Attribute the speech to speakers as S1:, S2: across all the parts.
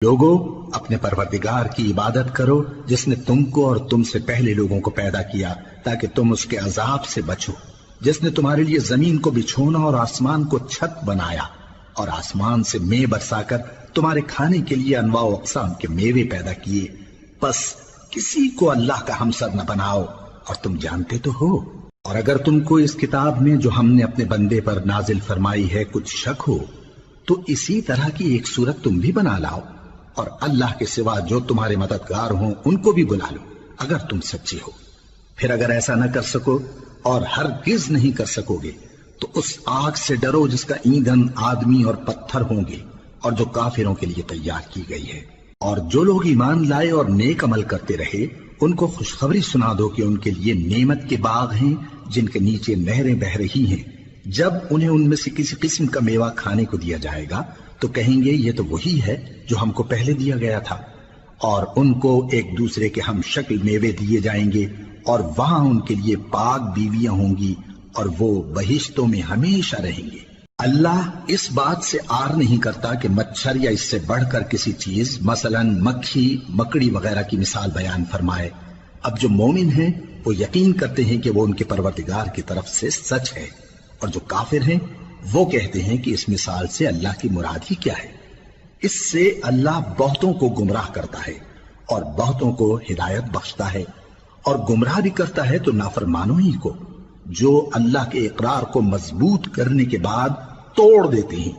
S1: لوگوں، اپنے پروردگار کی عبادت کرو جس نے تم کو اور تم سے پہلے لوگوں کو پیدا کیا تاکہ تم اس کے عذاب سے بچو، جس نے تمہارے لیے زمین کو بچھونا اور آسمان کو چھت بنایا اور آسمان سے مے برسا کر تمہارے کھانے کے لیے انواع و اقسام کے میوے پیدا کیے، بس کسی کو اللہ کا ہمسر نہ بناؤ اور تم جانتے تو ہو۔ اور اگر تم کو اس کتاب میں جو ہم نے اپنے بندے پر نازل فرمائی ہے کچھ شک ہو تو اسی طرح کی ایک صورت تم بھی بنا لاؤ اور اللہ کے سوا جو تمہارے مددگار ہوں ان کو بھی بلا لو اگر تم سچے ہو۔ پھر اگر ایسا نہ کر سکو اور ہرگز نہیں کر سکو گے تو اس آگ سے ڈرو جس کا ایندھن آدمی اور پتھر ہوں گے اور جو کافروں کے لیے تیار کی گئی ہے۔ اور جو لوگ ایمان لائے اور نیک عمل کرتے رہے ان کو خوشخبری سنا دو کہ ان کے لیے نعمت کے باغ ہیں جن کے نیچے نہریں بہہ رہی ہیں، جب انہیں ان میں سے کسی قسم کا میوہ کھانے کو دیا جائے گا تو کہیں گے یہ تو وہی ہے جو ہم کو پہلے دیا گیا تھا، اور ان کو ایک دوسرے کے ہم شکل میوے دیے جائیں گے اور وہاں ان کے لیے پاک بیویاں ہوں گی اور وہ بہشتوں میں ہمیشہ رہیں گے۔ اللہ اس بات سے آر نہیں کرتا کہ مچھر یا اس سے بڑھ کر کسی چیز مثلا مکھی مکڑی وغیرہ کی مثال بیان فرمائے۔ اب جو مومن ہیں وہ یقین کرتے ہیں کہ وہ ان کے پروردگار کی طرف سے سچ ہے، اور جو کافر ہیں وہ کہتے ہیں کہ اس مثال سے اللہ کی مراد ہی کیا ہے۔ اس سے اللہ بہتوں کو گمراہ کرتا ہے اور بہتوں کو ہدایت بخشتا ہے، اور گمراہ بھی کرتا ہے تو نافرمانوں ہی کو، جو اللہ کے اقرار کو مضبوط کرنے کے بعد توڑ دیتے ہیں،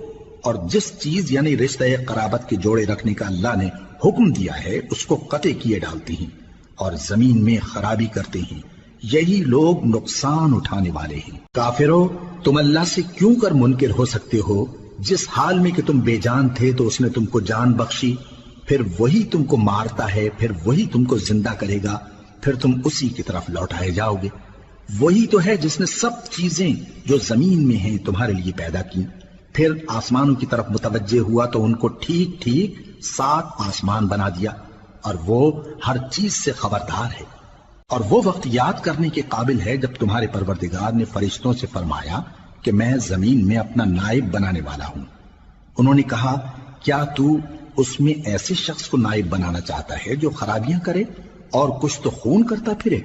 S1: اور جس چیز یعنی رشتہ قرابت کے جوڑے رکھنے کا اللہ نے حکم دیا ہے اس کو قطع کیے ڈالتے ہیں اور زمین میں خرابی کرتے ہیں، یہی لوگ نقصان اٹھانے والے ہیں۔ کافرو، تم اللہ سے کیوں کر منکر ہو سکتے ہو؟ جس حال میں کہ تم بے جان تھے تو اس نے تم کو جان بخشی، پھر وہی تم کو مارتا ہے، پھر وہی تم کو زندہ کرے گا، پھر تم اسی کی طرف لوٹائے جاؤ گے۔ وہی تو ہے جس نے سب چیزیں جو زمین میں ہیں تمہارے لیے پیدا کی، پھر آسمانوں کی طرف متوجہ ہوا تو ان کو ٹھیک ٹھیک 7 آسمان بنا دیا، اور وہ ہر چیز سے خبردار ہے۔ اور وہ وقت یاد کرنے کے قابل ہے جب تمہارے پروردگار نے فرشتوں سے فرمایا کہ میں زمین میں اپنا نائب بنانے والا ہوں۔ انہوں نے کہا کیا تو اس میں ایسے شخص کو نائب بنانا چاہتا ہے جو خرابیاں کرے اور کچھ تو خون کرتا پھرے؟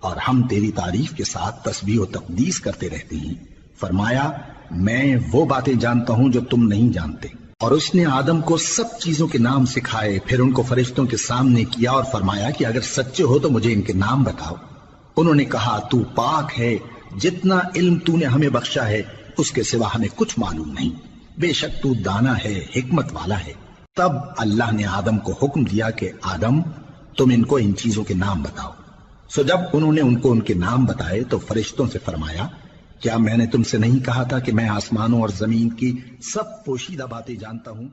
S1: اور ہم تیری تعریف کے ساتھ تسبیح و تقدیس کرتے رہتے ہیں۔ فرمایا میں وہ باتیں جانتا ہوں جو تم نہیں جانتے۔ اور اس نے آدم کو سب چیزوں کے نام سکھائے، پھر ان کو فرشتوں کے سامنے کیا اور فرمایا کہ اگر سچے ہو تو مجھے ان کے نام بتاؤ۔ انہوں نے کہا تو پاک ہے، جتنا علم تو نے ہمیں بخشا ہے اس کے سوا ہمیں کچھ معلوم نہیں، بے شک تو دانا ہے، حکمت والا ہے۔ تب اللہ نے آدم کو حکم دیا کہ آدم تم ان کو ان چیزوں کے نام بتاؤ۔ سو جب انہوں نے ان کو ان کے نام بتائے تو فرشتوں سے فرمایا کیا میں نے تم سے نہیں کہا تھا کہ میں آسمانوں اور زمین کی سب پوشیدہ باتیں جانتا ہوں؟